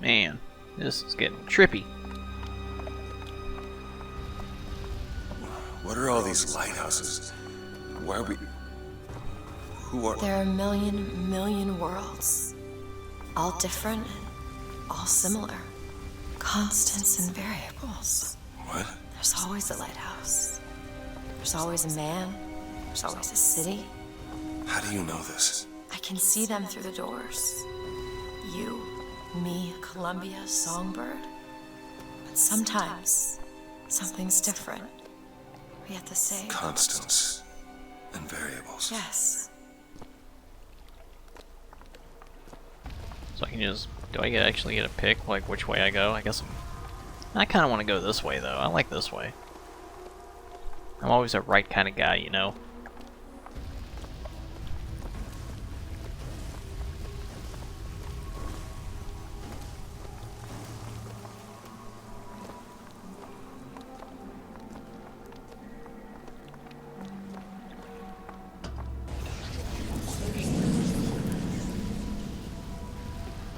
Man, this is getting trippy. What are all these lighthouses? Why are we... Who are... There are a million worlds. All different, all similar. Constants and variables. What? There's always a lighthouse. There's always a man. There's always a city. How do you know this? I can see them through the doors. You, me, Columbia, Songbird. But sometimes, something's different. Yet the same. Constants and variables. Yes. So I can just... Do I actually get a pick, like, which way I go? I guess I kind of want to go this way, though. I like this way. I'm always a right kind of guy, you know?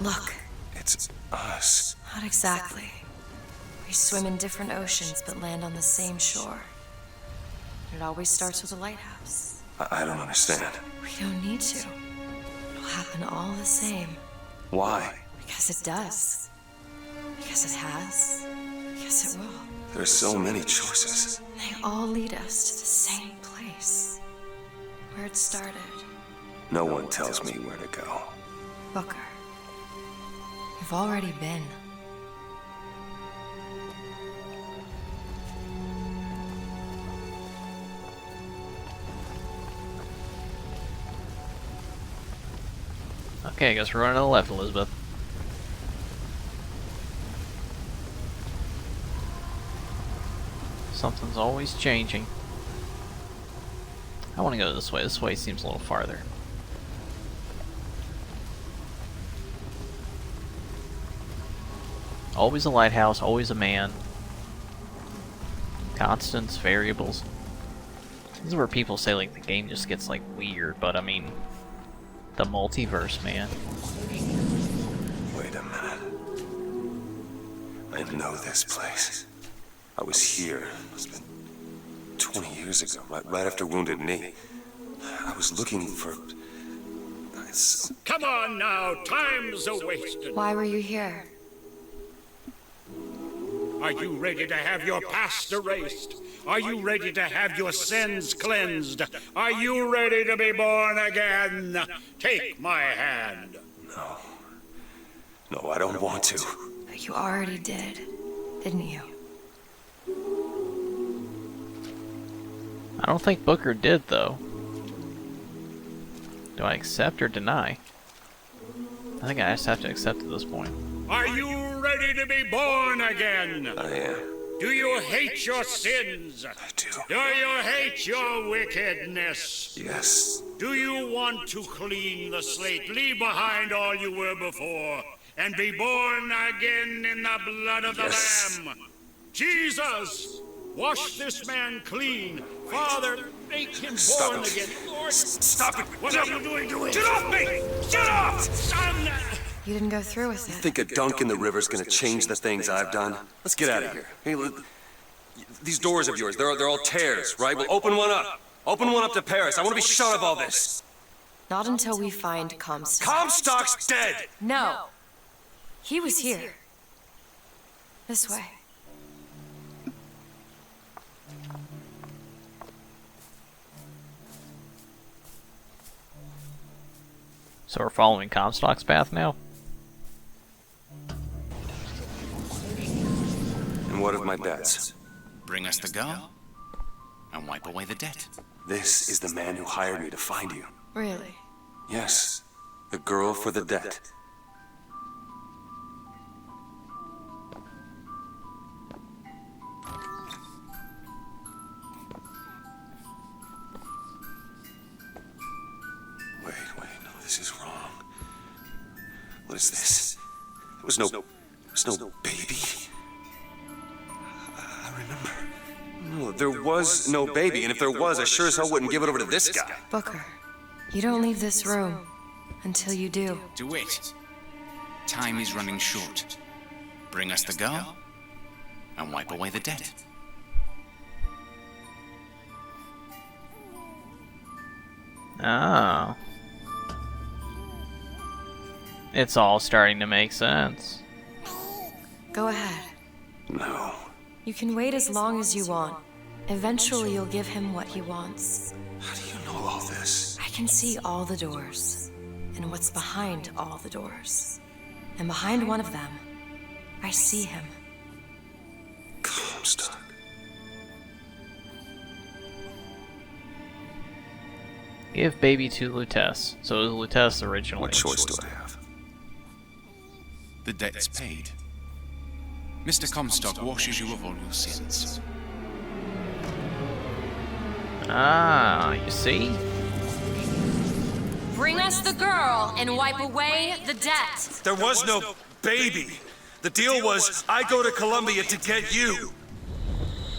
Look. It's us. Not exactly. We swim in different oceans but land on the same shore. It always starts with a lighthouse. I don't understand. We don't need to. It'll happen all the same. Why? Because it does. Because it has. Because it will. There's so many choices. They all lead us to the same place. Where it started. No one tells me where to go. Booker. You've already been. Okay, I guess we're running to the left, Elizabeth. Something's always changing. I want to go this way. This way seems a little farther. Always a lighthouse, always a man. Constants, variables. This is where people say like the game just gets like weird, but I mean, the multiverse, man. Wait a minute. I know this place. I was here. It's been 20 years ago, right after Wounded Knee. I was looking for... Come on now, time's a-wasting. Why were you here? Are you ready to have your past erased? Are you ready to have your sins cleansed? Are you ready to be born again? Take my hand. No. No, I don't want to. But you already did, didn't you? I don't think Booker did, though. Do I accept or deny? I think I just have to accept at this point. Are you ready to be born again? I am. Do you hate your sins? I do. Do you hate your wickedness? Yes. Do you want to clean the slate, leave behind all you were before, and be born again in the blood of the Lamb? Jesus, wash this man clean. Father, make him born again. Lord, stop it. What are you doing? Get off me! Get off! Son! You didn't go through with it. You think a dunk in the river's gonna change the things I've done? Let's get out of here. Hey, these doors of yours, they're all tears, right? Well, open one up. Open one up to Paris. I want to be shut of all this. Not until we find Comstock. Comstock's dead! No. He was here. This way. So we're following Comstock's path now? And what of my bets? Bring us the go, and wipe away the debt. This is the man who hired me to find you. Really? Yes, the girl for the debt. Wait, no, this is wrong. What is this? There was no baby. I remember. No, there was no baby, and if there was, I sure as hell wouldn't give it over to this guy. Booker, you don't leave this room until you do. Do it. Time is running short. Bring us the girl, and wipe away the debt. Oh. It's all starting to make sense. Go ahead. No. You can wait as long as you want. Eventually, you'll give him what he wants. How do you know all this? I can see all the doors, and what's behind all the doors. And behind one of them, I see him. Comstock. Give baby to Lutece. So it was Lutece originally. What choice do I have? The debt's paid. Mr. Comstock washes you of all your sins. Ah, you see? Bring us the girl and wipe away the debt. There was no baby. The deal was, I go to Columbia to get you.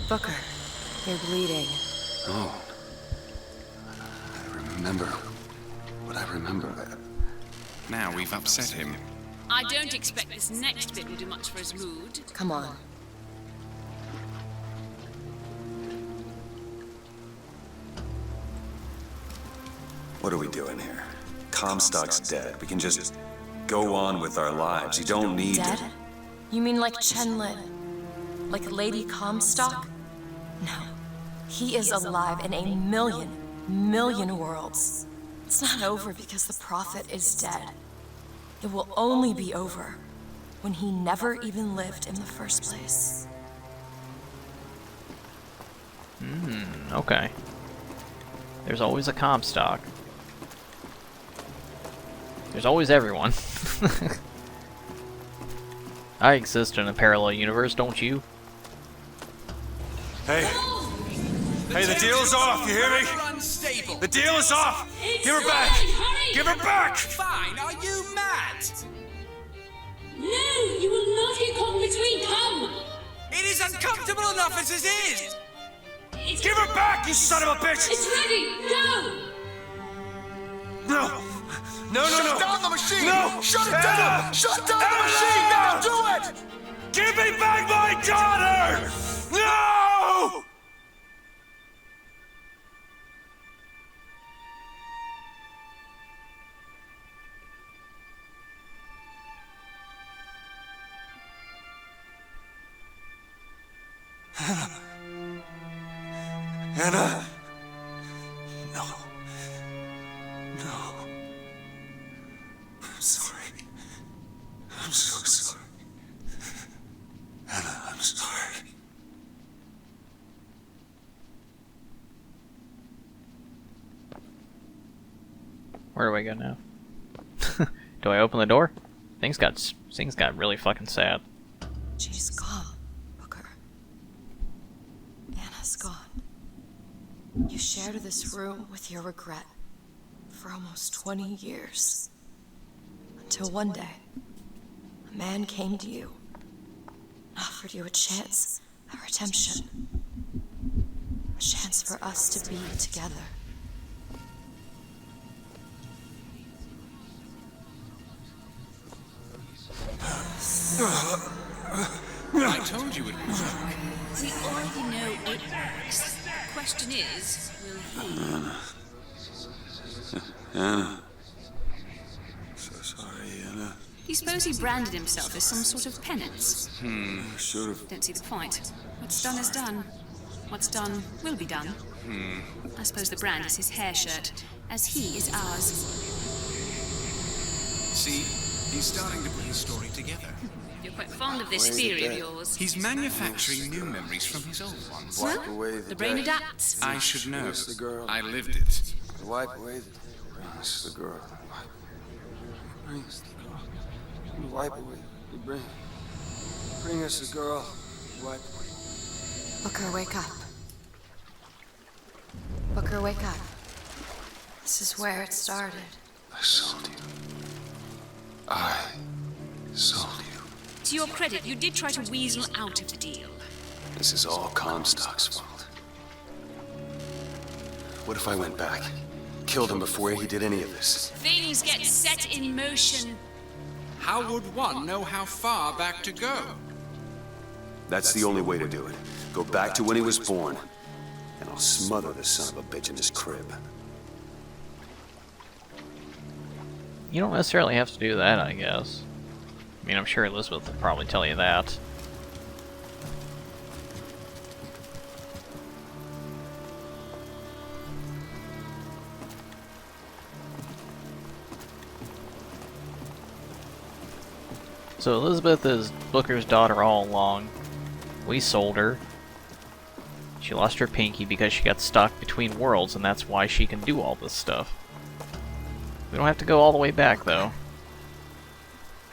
Booker, you're bleeding. Oh. I remember what I remember. Now we've upset him. I don't expect this next bit will do much for his mood. Come on. What are we doing here? Comstock's dead. We can just go on with our lives. You don't need Dead? to... You mean like Chen Lin? Like Lady Comstock? No. He is alive in a million worlds. It's not over because the Prophet is dead. It will only be over when he never even lived in the first place. Okay. There's always a Comstock. There's always everyone. I exist in a parallel universe, don't you? Hey. Hey, the deal's off, you hear me? Unstable. The deal is off! Give her back! Give her back! Fine, are you mad? No, you will not get caught between. Come. It is uncomfortable enough as it is! Give her back, you son of a bitch! It's ready. Go. No! No, no, no! Shut down the machine! No! Shut it down! Shut down the machine! Now do it! Give me back my daughter! No! Anna! No. No. I'm sorry. I'm so sorry. Anna, I'm sorry. Where do I go now? Do I open the door? Things got really fucking sad. She's gone, Booker. Anna's gone. You shared this room with your regret for almost 20 years. Until one day, a man came to you and offered you a chance at redemption. A chance for us to be together. I told you it would work. We already know it works. The question is, will he? Anna. So sorry, Anna. Do you suppose he branded himself as some sort of penance? Should have. Don't see the point. What's done is done. What's done will be done. I suppose the brand is his hair shirt, as he is ours. See, he's starting to put his story together. You're quite fond of this theory of yours. He's manufacturing new memories from his old ones. Wipe away The brain adapts. I should know. Where's the girl? I lived it. Wipe away the... Bring us the girl. Bring us the girl. Wipe away the brain. Bring us the girl. Wipe away. Booker, wake up. Booker, wake up. This is where it started. I sold you. I sold you. To your credit, you did try to weasel out of the deal. This is all Comstock's fault. What if I went back? Killed him before he did any of this? Things get set in motion. How would one know how far back to go? That's the only way to do it. Go back to when he was born, and I'll smother the son of a bitch in his crib. You don't necessarily have to do that, I guess. I mean, I'm sure Elizabeth will probably tell you that. So Elizabeth is Booker's daughter all along. We sold her. She lost her pinky because she got stuck between worlds, and that's why she can do all this stuff. We don't have to go all the way back, though.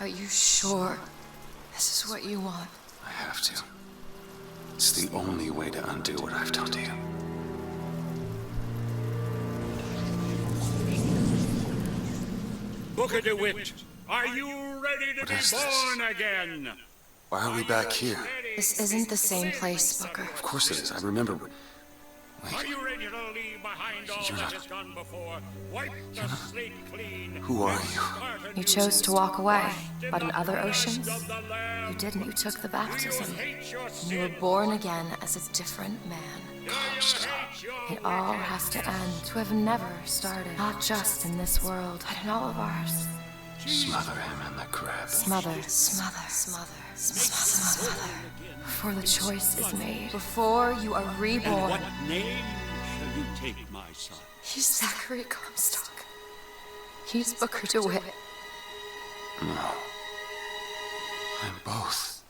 Are you sure this is what you want? I have to. It's the only way to undo what I've done to you. Booker DeWitt, are you ready to be born again? Why are we back here? This isn't the same place, Booker. Of course it is. I remember. Are Wait, you ready to leave behind all You're that not- has gone before? Wipe the slate clean. who are you? Start a You new chose to walk away, in but in the other blood oceans, of the Lamb. you didn't. You took the Do you baptism. hate your And you were sin? born again as a different man. Do you hate your It all has to end, to have never started. Not just in this world, but in all of ours. Smother him in the crib. Smother, smother, smother, smother, smother. Before the choice is made, before you are And reborn. what name shall you take, my son? He's Zachary Comstock. He's Booker DeWitt. No. I'm both.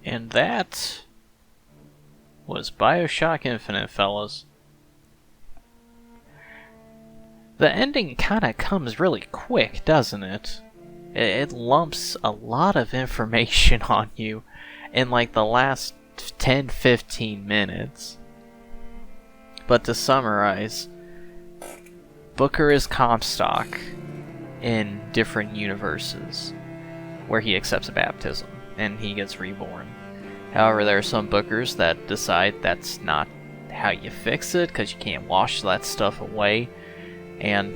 And that was Bioshock Infinite, fellas. The ending kinda comes really quick, doesn't it? It lumps a lot of information on you in like the last 10-15 minutes. But to summarize, Booker is Comstock in different universes where he accepts a baptism and he gets reborn. However, there are some Bookers that decide that's not how you fix it because you can't wash that stuff away. And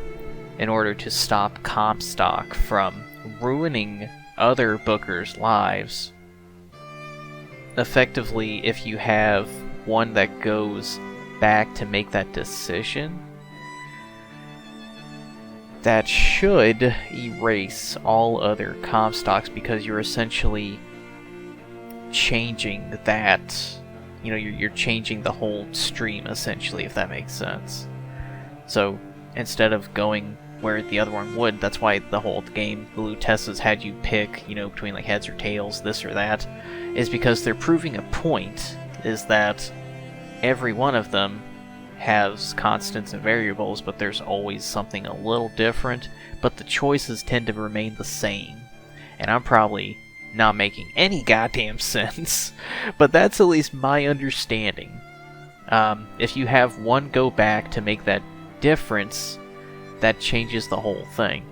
in order to stop Comstock from ruining other Bookers' lives, effectively, if you have one that goes back to make that decision, that should erase all other Comstocks because you're essentially changing that, you know, you're changing the whole stream essentially, if that makes sense. So instead of going where the other one would, that's why the whole game, the Lutessas had you pick, you know, between like heads or tails, this or that, is because they're proving a point, is that every one of them has constants and variables, but there's always something a little different, but the choices tend to remain the same. And I'm probably not making any goddamn sense, but that's at least my understanding. If you have one go back to make that difference, that changes the whole thing.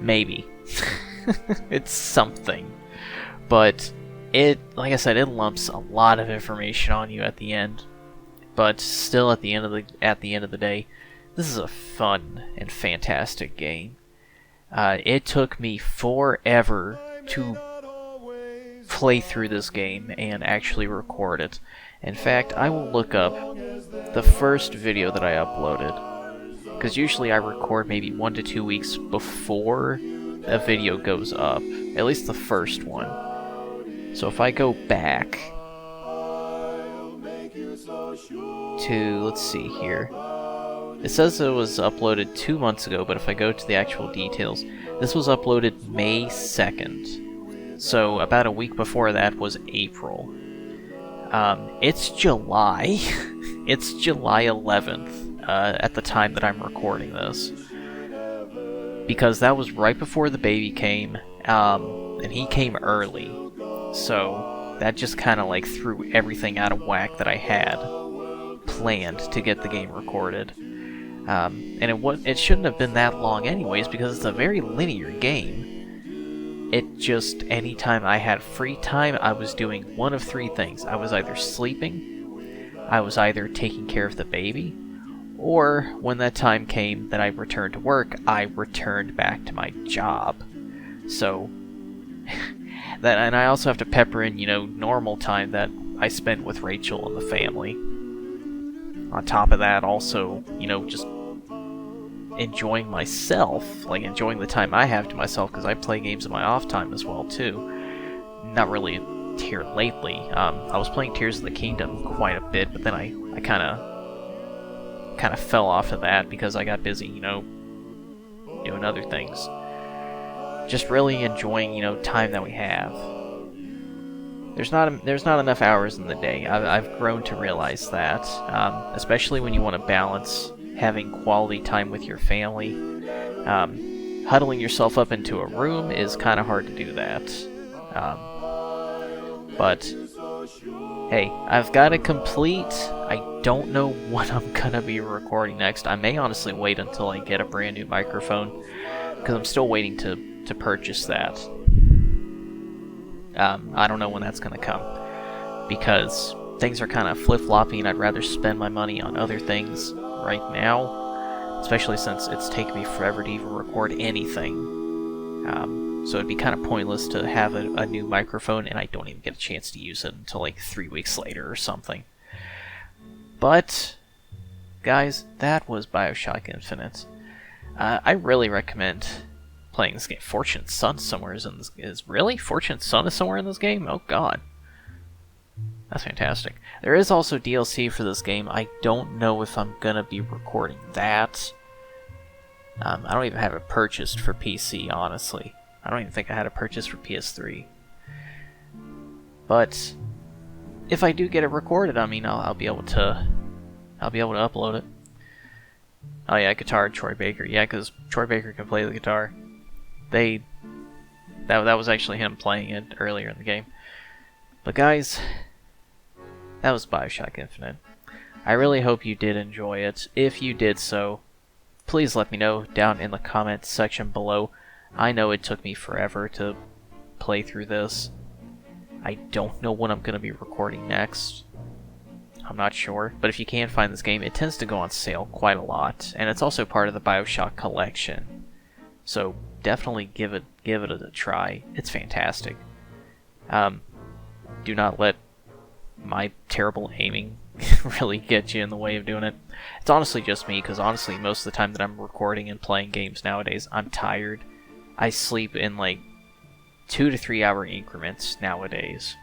Maybe. It's something. But it, like I said, it lumps a lot of information on you at the end. But still, at the end of the day, this is a fun and fantastic game. It took me forever to play through this game and actually record it. In fact, I will look up the first video that I uploaded, because usually I record maybe 1 to 2 weeks before a video goes up, at least the first one. So if I go back to, let's see here, it says it was uploaded 2 months ago, but if I go to the actual details, this was uploaded May 2nd. So about a week before that was April. It's July. It's July 11th at the time that I'm recording this. Because that was right before the baby came, and he came early. So that just kind of like threw everything out of whack that I had planned to get the game recorded. And it shouldn't have been that long anyways, because it's a very linear game. It just, anytime I had free time, I was doing one of three things. I was either sleeping, I was either taking care of the baby, or when that time came that I returned to work, I returned back to my job. So, and I also have to pepper in, normal time that I spend with Rachel and the family. On top of that, also, just enjoying myself, like enjoying the time I have to myself, because I play games in my off time as well too. Not really here lately. I was playing Tears of the Kingdom quite a bit, but then I kind of fell off of that because I got busy, doing other things. Just really enjoying, time that we have. There's not enough hours in the day. I've grown to realize that, especially when you want to balance having quality time with your family. Huddling yourself up into a room is kind of hard to do that. But hey, I've got it complete. I don't know what I'm gonna be recording next. I may honestly wait until I get a brand new microphone, because I'm still waiting to purchase that. I don't know when that's gonna come, because things are kind of flip-flopping, and I'd rather spend my money on other things right now, especially since it's taken me forever to even record anything. So it'd be kind of pointless to have a new microphone, and I don't even get a chance to use it until like 3 weeks later or something. But, guys, that was Bioshock Infinite. I really recommend playing this game. Fortune's Son somewhere really? Fortune's Son is somewhere in this game? Oh god. That's fantastic. There is also DLC for this game. I don't know if I'm gonna be recording that. I don't even have it purchased for PC, honestly. I don't even think I had it purchased for PS3. But if I do get it recorded, I mean, I'll be able to upload it. Oh yeah, guitar, Troy Baker. Yeah, because Troy Baker can play the guitar. That was actually him playing it earlier in the game. But guys, that was Bioshock Infinite. I really hope you did enjoy it. If you did so, please let me know down in the comments section below. I know it took me forever to play through this. I don't know when I'm going to be recording next. I'm not sure. But if you can find this game, it tends to go on sale quite a lot. And it's also part of the Bioshock collection. So definitely give it a try. It's fantastic. Do not let my terrible aiming really get you in the way of doing it. It's honestly just me, because honestly, most of the time that I'm recording and playing games nowadays, I'm tired. I sleep in like 2 to 3 hour increments nowadays.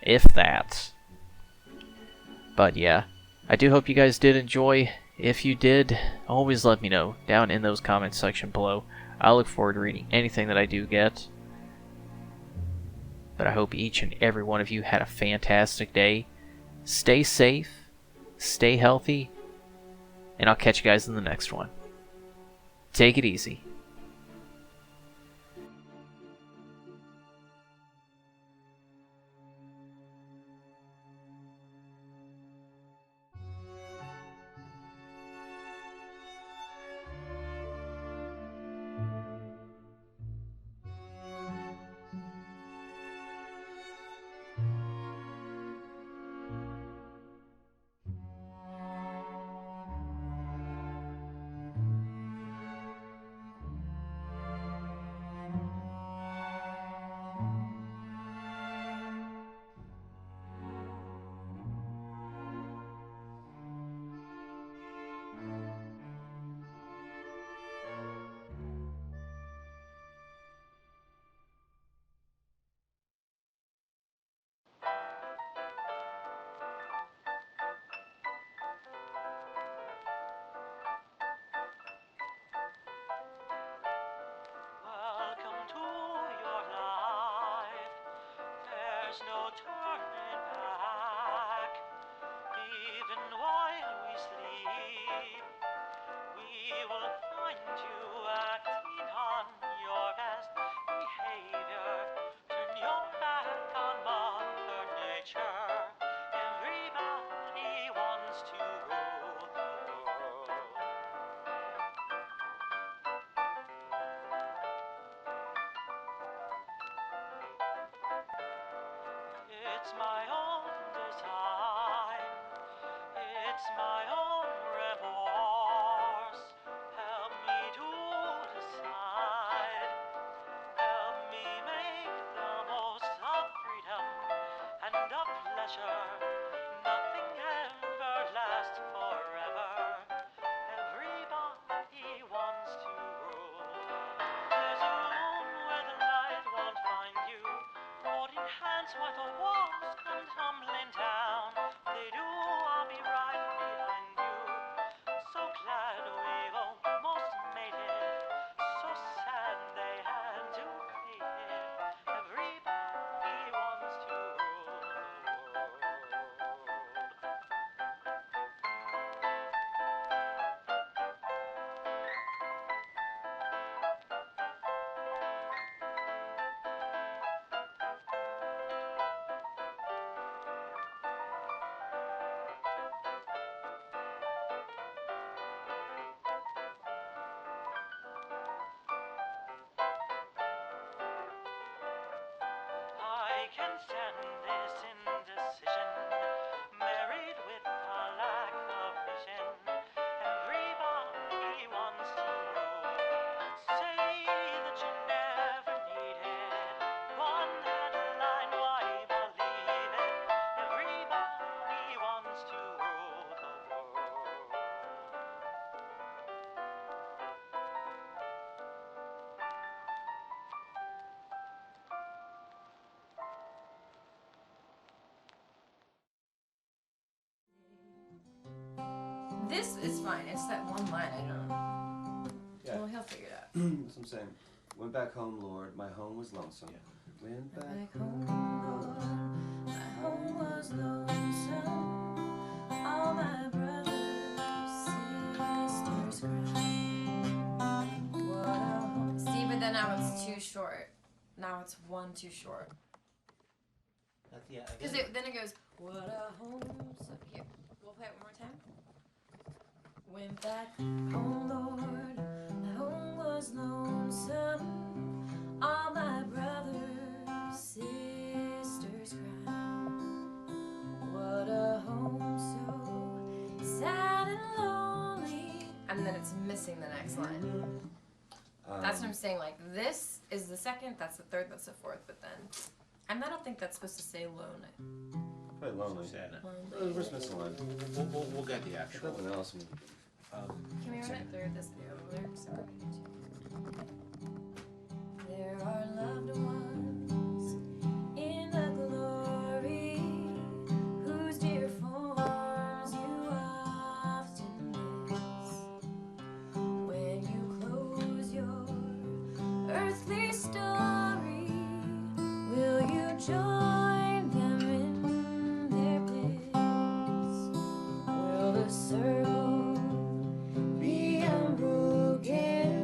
If that. But yeah, I do hope you guys did enjoy. If you did, always let me know down in those comments section below. I look forward to reading anything that I do get. But I hope each and every one of you had a fantastic day. Stay safe, stay healthy, and I'll catch you guys in the next one. Take it easy. there's no turning back. Even while we sleep, we will find you acting on your best behavior. Turn your back on Mother Nature. Everybody wants to rule the world. It's my own design. It's my own remorse. Help me to decide. Help me make the most of freedom and of pleasure. Nothing ever lasts forever. Everybody wants to rule. There's a room where the light won't find you. Holding hands while the walls come tumbling down. They do, I'll be right behind you. So glad we almost made it. So sad they had to fade it. Everybody wants to rule the world. I can stand this indecision, married with a lack of vision. Everybody wants to rule. Say that you never needed one headline, why believe it? Everybody wants to rule the world. This is fine. It's that one line I don't. Yeah. Well, he'll figure it out. That's what I'm saying. Went back home, Lord. My home was lonesome. Yeah. Went back home, Lord. My home was lonesome. All my brothers, sisters cried. What a home. See, but then now it's too short. Now it's one too short. Yeah, Because then it goes, what a home. So here, we'll play it one more time. Went back home, Lord. My home was lonesome. All my brothers, sisters cried. What a home so sad and lonely. And then it's missing the next line. That's what I'm saying. Like, this is the second, that's the third, that's the fourth, but then. And I don't think that's supposed to say lonely. Quite lonely. We're missing one. We'll get the actual. Nothing else. Can we run it through this video? Lyrics are there are loved ones in the glory whose dear forms you often miss when you close your earthly story. Will you join them in their bliss? Will the circle be unbroken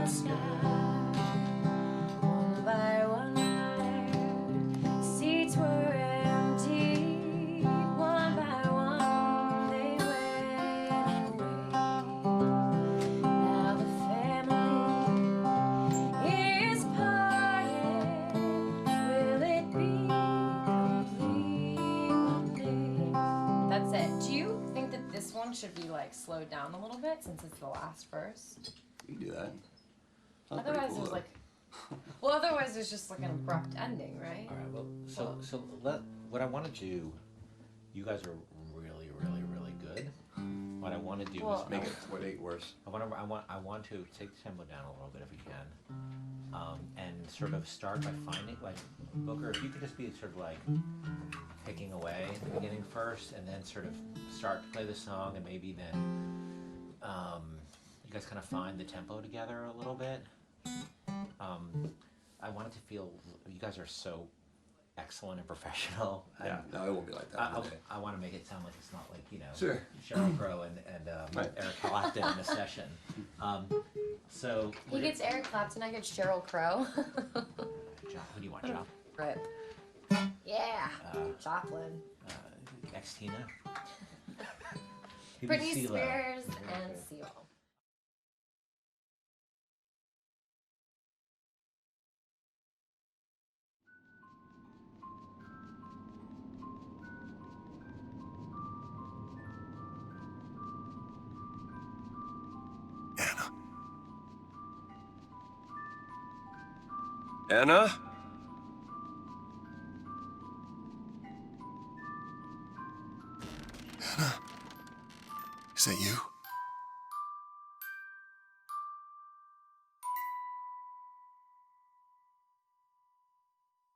us now. One by one, their seats were empty. One by one, they went away. Now the family is parted. Will it be complete one day? That's it. Do you think that this one should be like slowed down a little bit since it's the last verse? You can do that. Sounds pretty Otherwise, cool, there's though. like, well, otherwise there's just like an abrupt ending, right? All right. Well, so what I want to do. You guys are really, really, really good. What I want to do is Make it 48 worse. I want to take the tempo down a little bit if we can, and sort of start by finding like Booker. If you could just be sort of like picking away at the beginning first, and then sort of start to play the song, and maybe then you guys kind of find the tempo together a little bit. I want it to feel you guys are so excellent and professional. Yeah, no, it won't be like that. I want to make it sound like it's not like, you know, Sure. Sheryl Crow and Right. Eric Clapton in a session. So He gets Eric Clapton, I get Sheryl Crow. Who do you want, Chop? Right. Yeah. Joplin. Ex-Tina? Britney Spears and Seal. Anna? Anna? Is that you?